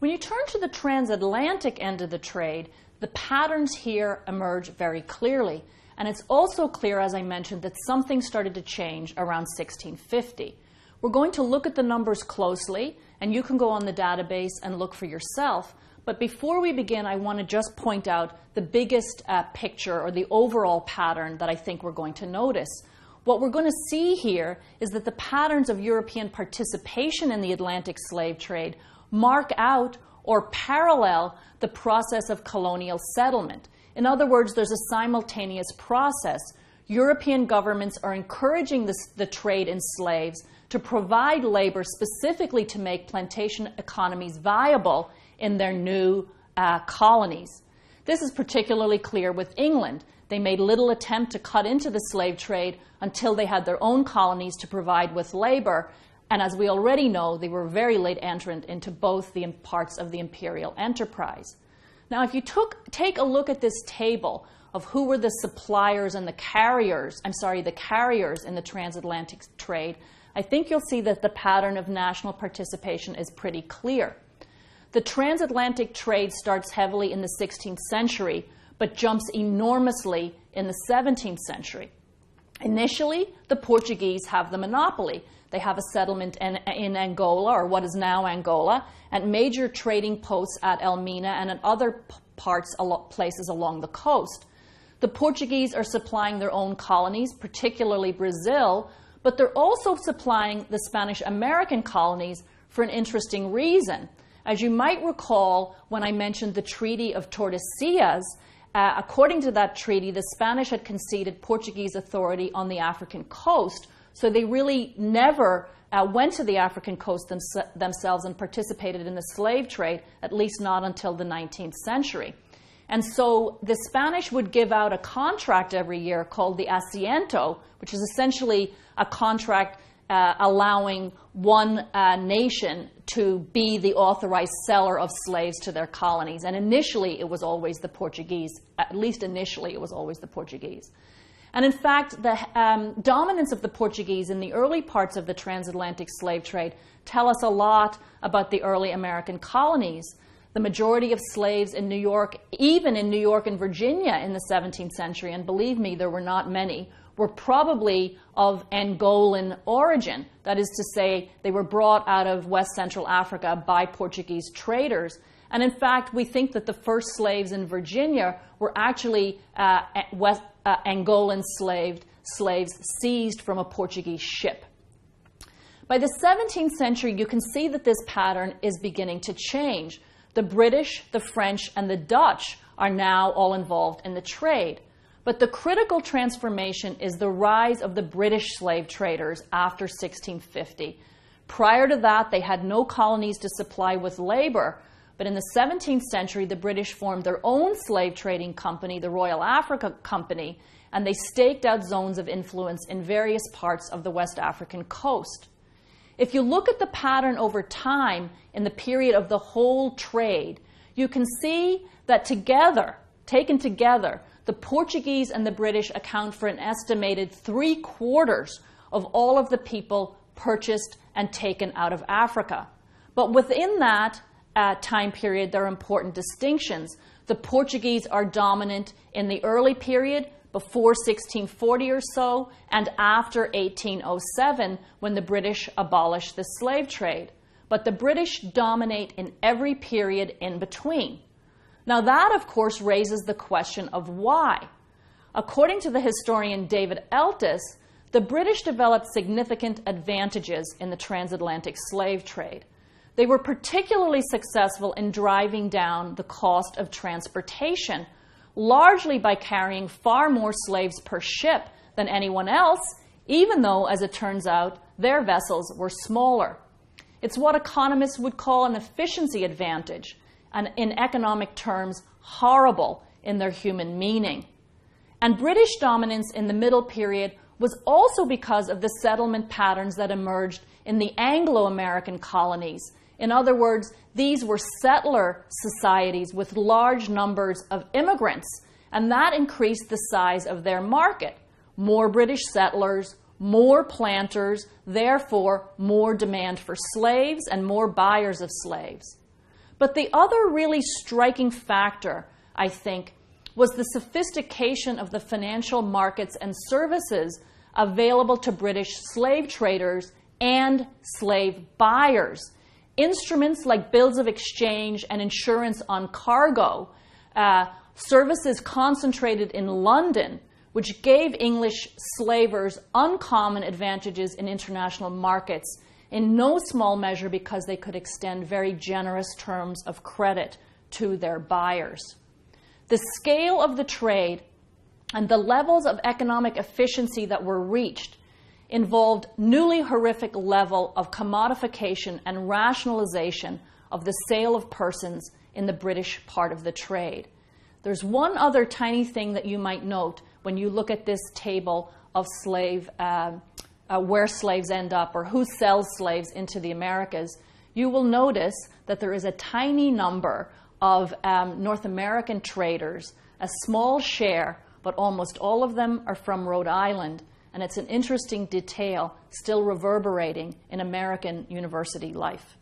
When you turn to the transatlantic end of the trade, the patterns here emerge very clearly. And it's also clear, as I mentioned, that something started to change around 1650. We're going to look at the numbers closely, and you can go on the database and look for yourself. But before we begin, I want to just point out the biggest picture or the overall pattern that I think we're going to notice. What we're going to see here is that the patterns of European participation in the Atlantic slave trade mark out or parallel the process of colonial settlement. In other words, there's a simultaneous process. European governments are encouraging the trade in slaves to provide labor specifically to make plantation economies viable in their new colonies. This is particularly clear with England. They made little attempt to cut into the slave trade until they had their own colonies to provide with labor. And as we already know, they were a very late entrant into both the parts of the imperial enterprise. Now, if you take a look at this table of who were the suppliers and the carriers in the transatlantic trade, I think you'll see that the pattern of national participation is pretty clear. The transatlantic trade starts heavily in the 16th century, but jumps enormously in the 17th century. Initially, the Portuguese have the monopoly. They have a settlement in Angola, or what is now Angola, and major trading posts at Elmina and at other places along the coast. The Portuguese are supplying their own colonies, particularly Brazil, but they're also supplying the Spanish-American colonies for an interesting reason. As you might recall, when I mentioned the Treaty of Tordesillas, according to that treaty, the Spanish had conceded Portuguese authority on the African coast, so they really never went to the African coast themselves and participated in the slave trade, at least not until the 19th century. And so the Spanish would give out a contract every year called the asiento, which is essentially a contract allowing one nation to be the authorized seller of slaves to their colonies. And initially, it was always the Portuguese. At least initially, it was always the Portuguese. And in fact, the dominance of the Portuguese in the early parts of the transatlantic slave trade tell us a lot about the early American colonies. The majority of slaves in New York, even in New York and Virginia in the 17th century, and believe me, there were not many, were probably of Angolan origin. That is to say, they were brought out of West Central Africa by Portuguese traders. And in fact, we think that the first slaves in Virginia were actually Angolan slaves seized from a Portuguese ship. By the 17th century, you can see that this pattern is beginning to change. The British, the French, and the Dutch are now all involved in the trade. But the critical transformation is the rise of the British slave traders after 1650. Prior to that, they had no colonies to supply with labor. But in the 17th century, the British formed their own slave trading company, the Royal Africa Company, and they staked out zones of influence in various parts of the West African coast. If you look at the pattern over time in the period of the whole trade, you can see that taken together, the Portuguese and the British account for an estimated 3/4 of all of the people purchased and taken out of Africa. But within that time period, there are important distinctions. The Portuguese are dominant in the early period, before 1640 or so, and after 1807, when the British abolished the slave trade. But the British dominate in every period in between. Now that, of course, raises the question of why. According to the historian David Eltis, the British developed significant advantages in the transatlantic slave trade. They were particularly successful in driving down the cost of transportation, largely by carrying far more slaves per ship than anyone else, even though, as it turns out, their vessels were smaller. It's what economists would call an efficiency advantage, and in economic terms, horrible in their human meaning. And British dominance in the middle period was also because of the settlement patterns that emerged in the Anglo-American colonies. In other words, these were settler societies with large numbers of immigrants, and that increased the size of their market. More British settlers, more planters, therefore more demand for slaves and more buyers of slaves. But the other really striking factor, I think, was the sophistication of the financial markets and services available to British slave traders and slave buyers. Instruments like bills of exchange and insurance on cargo, services concentrated in London, which gave English slavers uncommon advantages in international markets, in no small measure because they could extend very generous terms of credit to their buyers. The scale of the trade and the levels of economic efficiency that were reached involved newly horrific level of commodification and rationalization of the sale of persons in the British part of the trade. There's one other tiny thing that you might note when you look at this table of where slaves end up or who sells slaves into the Americas. You will notice that there is a tiny number of North American traders, a small share, but almost all of them are from Rhode Island. And it's an interesting detail still reverberating in American university life.